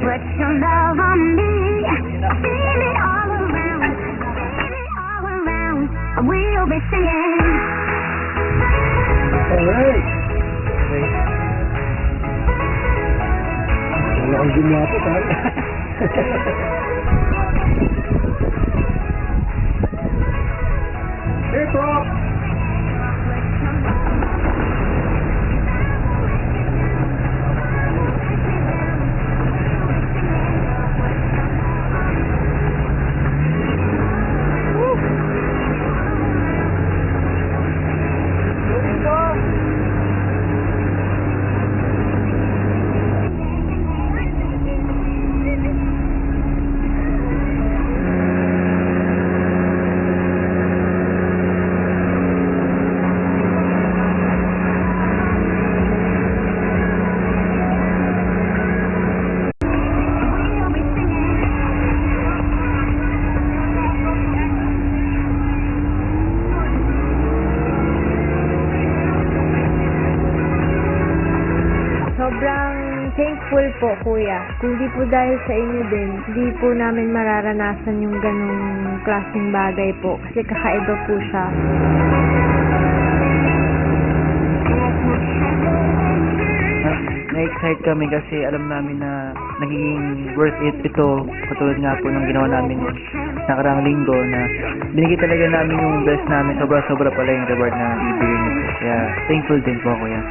Put your love on me. Feel it all around. Feel it all around. We'll be singing. Alright. Okay. Wala kang gumawa po, tayo. Hey, Prof! Sobrang thankful po, Kuya. Kung di po dahil sa inyo din, di po namin mararanasan yung ganong klaseng bagay po. Kasi kakaiba po siya. Na-excite kami kasi alam namin na nagiging worth it ito. Katulad nga po ng ginawa namin nakaraang linggo na binigay talaga namin yung best namin. Sobra-sobra pala yung reward na ibigay niyo. Kaya thankful din po, Kuya.